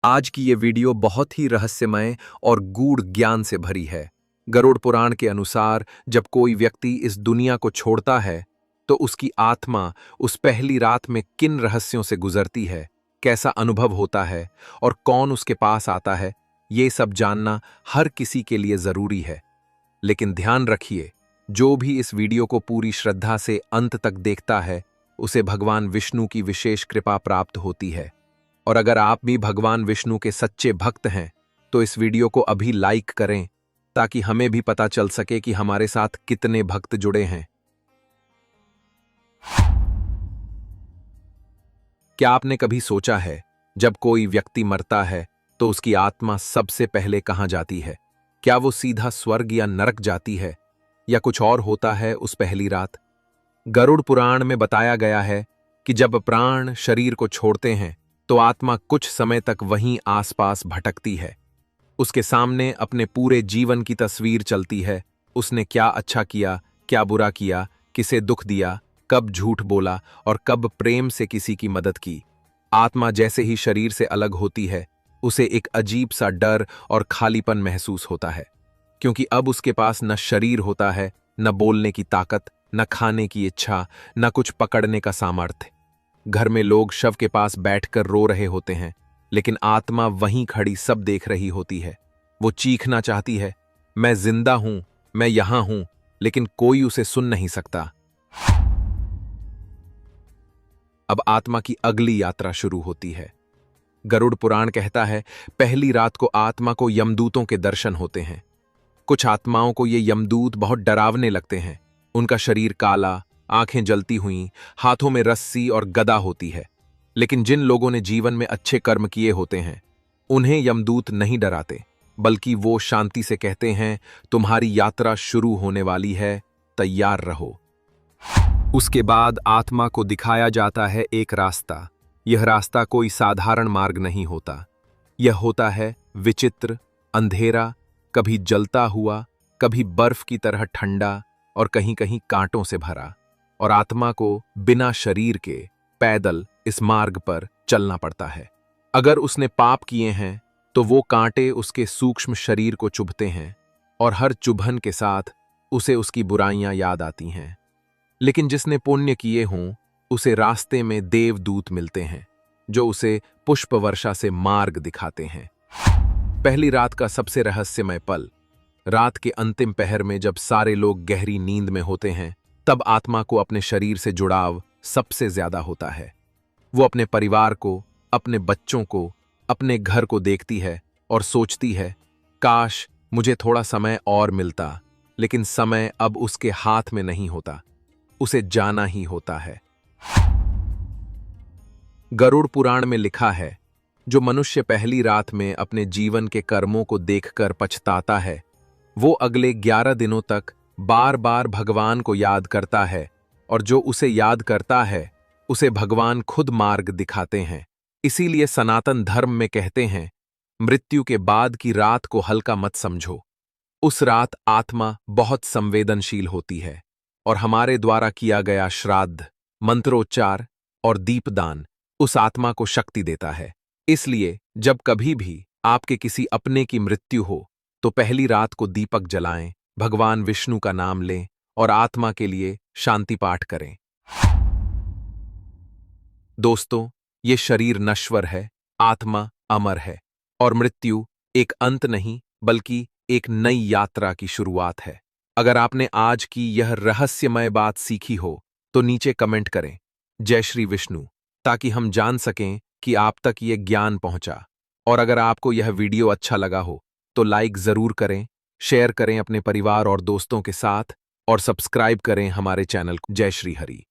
आज की ये वीडियो बहुत ही रहस्यमय और गूढ़ ज्ञान से भरी है। गरुड़ पुराण के अनुसार जब कोई व्यक्ति इस दुनिया को छोड़ता है, तो उसकी आत्मा उस पहली रात में किन रहस्यों से गुजरती है, कैसा अनुभव होता है और कौन उसके पास आता है, ये सब जानना हर किसी के लिए जरूरी है। लेकिन ध्यान रखिए, जो भी इस वीडियो को पूरी श्रद्धा से अंत तक देखता है, उसे भगवान विष्णु की विशेष कृपा प्राप्त होती है। और अगर आप भी भगवान विष्णु के सच्चे भक्त हैं, तो इस वीडियो को अभी लाइक करें, ताकि हमें भी पता चल सके कि हमारे साथ कितने भक्त जुड़े हैं। क्या आपने कभी सोचा है, जब कोई व्यक्ति मरता है तो उसकी आत्मा सबसे पहले कहां जाती है? क्या वो सीधा स्वर्ग या नरक जाती है, या कुछ और होता है उस पहली रात? गरुड़ पुराण में बताया गया है कि जब प्राण शरीर को छोड़ते हैं, तो आत्मा कुछ समय तक वहीं आसपास भटकती है। उसके सामने अपने पूरे जीवन की तस्वीर चलती है। उसने क्या अच्छा किया, क्या बुरा किया, किसे दुख दिया, कब झूठ बोला और कब प्रेम से किसी की मदद की। आत्मा जैसे ही शरीर से अलग होती है, उसे एक अजीब सा डर और खालीपन महसूस होता है, क्योंकि अब उसके पास न शरीर होता है, न बोलने की ताकत, न खाने की इच्छा, न कुछ पकड़ने का सामर्थ्य। घर में लोग शव के पास बैठकर रो रहे होते हैं, लेकिन आत्मा वहीं खड़ी सब देख रही होती है। वो चीखना चाहती है, मैं जिंदा हूं, मैं यहां हूं, लेकिन कोई उसे सुन नहीं सकता। अब आत्मा की अगली यात्रा शुरू होती है। गरुड़ पुराण कहता है, पहली रात को आत्मा को यमदूतों के दर्शन होते हैं। कुछ आत्माओं को ये यमदूत बहुत डरावने लगते हैं। उनका शरीर काला, आंखें जलती हुई, हाथों में रस्सी और गदा होती है। लेकिन जिन लोगों ने जीवन में अच्छे कर्म किए होते हैं, उन्हें यमदूत नहीं डराते, बल्कि वो शांति से कहते हैं, तुम्हारी यात्रा शुरू होने वाली है, तैयार रहो। उसके बाद आत्मा को दिखाया जाता है एक रास्ता। यह रास्ता कोई साधारण मार्ग नहीं होता। यह होता है विचित्र, अंधेरा, कभी जलता हुआ, कभी बर्फ की तरह ठंडा और कहीं कहीं कांटों से भरा। और आत्मा को बिना शरीर के पैदल इस मार्ग पर चलना पड़ता है। अगर उसने पाप किए हैं, तो वो कांटे उसके सूक्ष्म शरीर को चुभते हैं, और हर चुभन के साथ उसे उसकी बुराइयां याद आती हैं। लेकिन जिसने पुण्य किए हों, उसे रास्ते में देवदूत मिलते हैं, जो उसे पुष्प वर्षा से मार्ग दिखाते हैं। पहली रात का सबसे रहस्यमय पल, रात के अंतिम पहर में जब सारे लोग गहरी नींद में होते हैं, तब आत्मा को अपने शरीर से जुड़ाव सबसे ज्यादा होता है। वो अपने परिवार को, अपने बच्चों को, अपने घर को देखती है और सोचती है, काश मुझे थोड़ा समय और मिलता। लेकिन समय अब उसके हाथ में नहीं होता, उसे जाना ही होता है। गरुड़ पुराण में लिखा है, जो मनुष्य पहली रात में अपने जीवन के कर्मों को देखकर पछताता है, वो अगले 11 दिनों तक बार बार भगवान को याद करता है, और जो उसे याद करता है, उसे भगवान खुद मार्ग दिखाते हैं। इसीलिए सनातन धर्म में कहते हैं, मृत्यु के बाद की रात को हल्का मत समझो। उस रात आत्मा बहुत संवेदनशील होती है, और हमारे द्वारा किया गया श्राद्ध, मंत्रोच्चार और दीपदान उस आत्मा को शक्ति देता है। इसलिए जब कभी भी आपके किसी अपने की मृत्यु हो, तो पहली रात को दीपक जलाएं, भगवान विष्णु का नाम लें और आत्मा के लिए शांति पाठ करें। दोस्तों, ये शरीर नश्वर है, आत्मा अमर है, और मृत्यु एक अंत नहीं, बल्कि एक नई यात्रा की शुरुआत है। अगर आपने आज की यह रहस्यमय बात सीखी हो, तो नीचे कमेंट करें, जय श्री विष्णु, ताकि हम जान सकें कि आप तक ये ज्ञान पहुंचा। और अगर आपको यह वीडियो अच्छा लगा हो, तो लाइक जरूर करें, शेयर करें अपने परिवार और दोस्तों के साथ, और सब्सक्राइब करें हमारे चैनल को। जय श्री हरि।